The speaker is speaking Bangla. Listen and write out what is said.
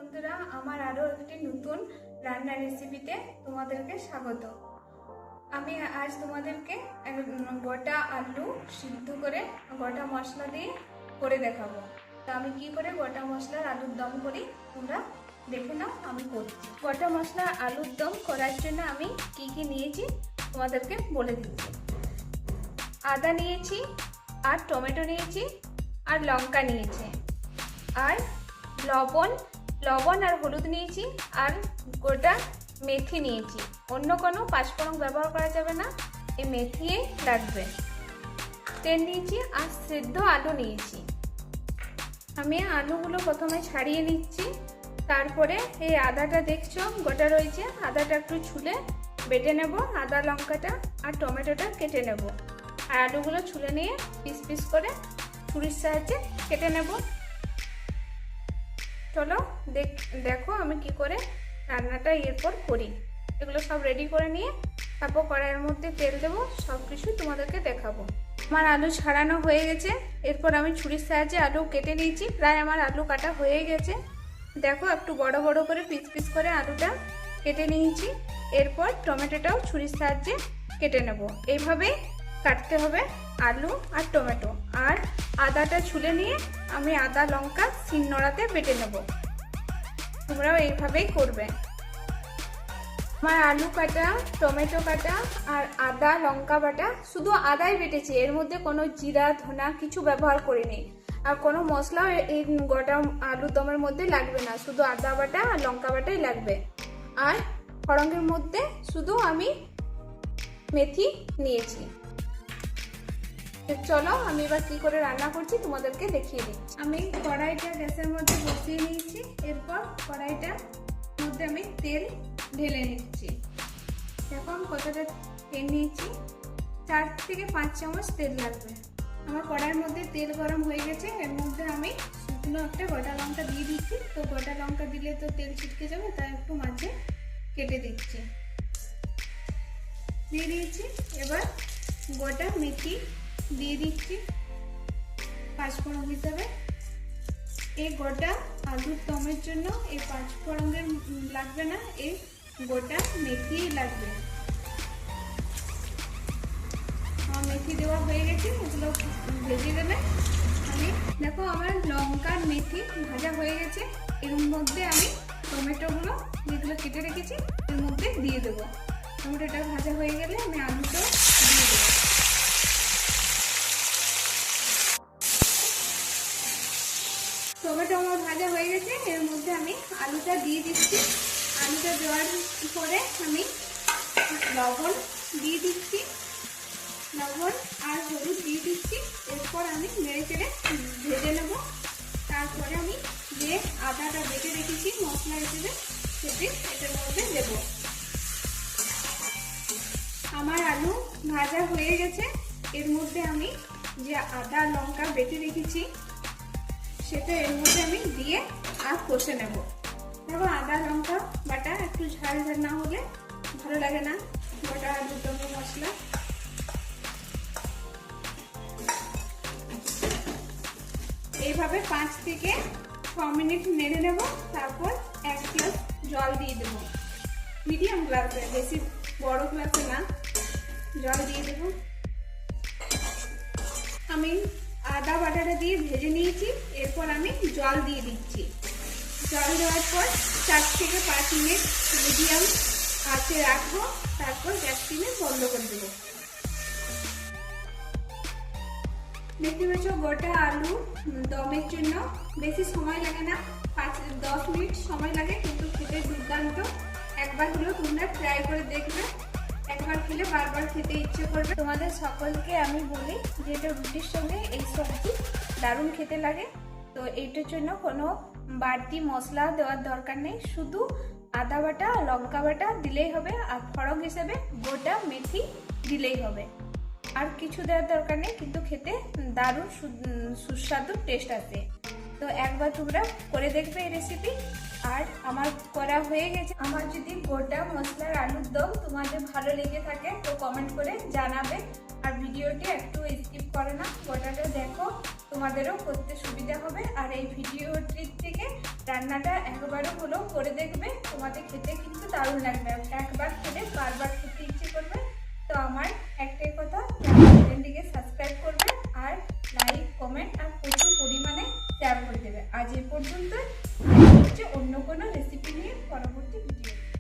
বন্ধুরা, আমার আরো একটি নতুন রান্নার রেসিপিতে তোমাদেরকে স্বাগত। আমি আজ তোমাদেরকে গোটা আলু সিদ্ধ করে গোটা মশলা দিয়ে করে দেখাবো। তো আমি কি করে গোটা মশলার আলুর দম করি তোমরা দেখে নাও। আমি করছি গোটা মশলার আলুর দম করার জন্য আমি কি কি নিয়েছি তোমাদেরকে বলে দিচ্ছি। আদা নিয়েছি, আর টমেটো নিয়েছি, আর লঙ্কা নিয়েছি, আর লবণ আর হলুদ নিয়েছি, আর গোটা মেথি নিয়েছি। অন্য কোনো পাঁচফোড়ন ব্যবহার করা যাবে না, এই মেথি লাগবে। তেল নিয়েছি আর সেদ্ধ আলু নিয়েছি। আমি আলুগুলো প্রথমে ছাড়িয়ে নিচ্ছি, তারপরে এই আদাটা দেখছো গোটা রয়েছে, আদাটা একটু ছুলে বেটে নেব। আদা লঙ্কাটা আর টমেটোটা কেটে নেব, আর আলুগুলো ছুলে নিয়ে পিস পিস করে ছুরির সাহায্যে কেটে নেব। চলো দেখো আমি কি করে রান্নাটা এরপর করি। এগুলো সব রেডি করে নিয়ে তারপর কড়াইয়ের মধ্যে তেল দেবো, সব কিছু তোমাদেরকে দেখাবো। আমার আলু ছাড়ানো হয়ে গেছে, এরপর আমি ছুরির সাহায্যে আলু কেটে নিয়েছি। প্রায় আমার আলু কাটা হয়ে গেছে, দেখো একটু বড় বড় করে পিস পিস করে আলুটা কেটে নিয়েছি। এরপর টমেটোটাও ছুরির সাহায্যে কেটে নেব। এইভাবেই কাটতে হবে আলু আর টমেটো। আর আদাটা ছুলে নিয়ে আমি আদা লঙ্কা শিলনোড়াতে বেটে নেব। তোমরাও এইভাবেই করবে। আমার আলু কাটা, টমেটো কাটা আর আদা লঙ্কা বাটা, শুধু আদাই বেটেছি, এর মধ্যে কোনো জিরা ধনা কিছু ব্যবহার করিনি। আর কোনো মশলাও এই গোটা আলুর দমের মধ্যে লাগবে না, শুধু আদা বাটা আর লঙ্কা বাটাই লাগবে। আর ফড়ঙ্গের মধ্যে শুধু আমি মেথি নিয়েছি। চলো আমি এবার কি করে রান্না করছি তোমাদেরকে দেখিয়ে দিচ্ছি। আমি কড়াইটা গ্যাসের মধ্যে বসিয়ে নিয়েছি। এরপর কড়াইটার মধ্যে আমি তেল ঢেলে নিচ্ছি। এখন কতটা তেল নিয়েছি, 4 থেকে 5 চামচ তেল লাগবে। আমার কড়াইয়ের মধ্যে তেল গরম হয়ে গেছে, এর মধ্যে আমি শুকনো একটা গোটা লঙ্কা দিয়ে দিচ্ছি। তো গোটা লঙ্কা দিলে তো তেল ছিটকে যাবে, তাই একটু মাঝে কেটে দিচ্ছি, দিয়ে দিয়েছি। এবার গোটা মেথি দিয়ে দিচ্ছি পাঁচফোড়ন হিসাবে। এই গোটা আলুর দমের জন্য এই পাঁচফোড়নের লাগবে না, এই গোটা মেথি লাগবে। আমার মেথি দেওয়া হয়ে গেছে, এগুলো ভেজে দেবে। আমি দেখো আমার লঙ্কার মেথি ভাজা হয়ে গেছে। এর মধ্যে আমি টমেটোগুলো যেগুলো কেটে রেখেছি এর মধ্যে দিয়ে দেবো। টমেটোটা ভাজা হয়ে গেলে আমি আলুটাও দিয়ে দেবো। টমেটো আমার ভাজা হয়ে গেছে, এর মধ্যে আমি আলুটা দিয়ে দিচ্ছি। আলুটা দেওয়ার পরে আমি লবণ দিয়ে দিচ্ছি, লবণ আর হলুদ দিয়ে দিচ্ছি। এরপর আমি নেড়ে চেড়ে ভেজে নেব। তারপরে আমি যে আদাটা বেটে রেখেছি মশলা হিসেবে সেটি এটার মধ্যে দেব। আমার আলু ভাজা হয়ে গেছে, এর মধ্যে আমি যে আদা লঙ্কা বেটে রেখেছি সেটা এর মধ্যে আমি দিয়ে আর কষে নেব। দেখো আদা লঙ্কা বাটা একটু ঝাল ঝাল না হলে ভালো লাগে না গোটা আলুর দমের মশলা। এইভাবে 5 থেকে 6 মিনিট নেড়ে নেব। তারপর 1 গ্লাস জল দিয়ে দেব, মিডিয়াম গ্লাসে, বেশি বড় গ্লাসে না, জল দিয়ে দেব। আমি আদা বাটাটা দিয়ে ভেজে নিয়েছি, এরপর আমি জল দিয়ে দিচ্ছি। জল দেওয়ার পর 4 থেকে 5 মিনিট মিডিয়াম আঁচে রাখবো, তারপর গ্যাস টিনে বন্ধ করে দেবো। দেখতে পাচ্ছ গোটা আলু দমের জন্য বেশি সময় লাগে না, 5-10 মিনিট সময় লাগে, কিন্তু খেতে দুর্দান্ত। একবার হলেও তোমরা ট্রাই করে দেখবে, একবার খেলে বারবার খেতে ইচ্ছে করবে। তোমাদের সকলকে আমি বলি যে এটা রুটির সঙ্গে এই সবজি দারুণ খেতে লাগে। তো এইটার জন্য কোনো বাড়তি মশলা দেওয়ার দরকার নেই, শুধু আদা বাটা লঙ্কা বাটা দিলেই হবে, আর ফড়ং হিসেবে গোটা মেথি দিলেই হবে। আর কিছু দেওয়ার দরকার নেই, কিন্তু খেতে দারুণ সুস্বাদু টেস্ট আসে। তো একবার তোমরা করে দেখবে এই রেসিপি। আর আমার করা হয়ে গেছে। আমার যদি গোটা মশলার আলুর দম তোমাদের ভালো লেগে থাকে তো কমেন্ট করে জানাবে। আর ভিডিওটি একটু স্কিপ করে না, গোটাটা দেখো, তোমাদেরও করতে সুবিধা হবে। আর এই ভিডিওটির থেকে রান্নাটা একবারও হলেও করে দেখবে, তোমাদের খেতে কিন্তু দারুণ লাগবে। একবার খেলে বারবার খেতে ইচ্ছে করবে। তো আমার একটাই কথা, চ্যানেলটিকে সাবস্ক্রাইব করবে আর লাইক কমেন্ট আর প্রচুর পরিমাণে শেয়ার করে দেবে। আজ এই পর্যন্ত, অন্য কোনো রেসিপি নিয়ে পরবর্তী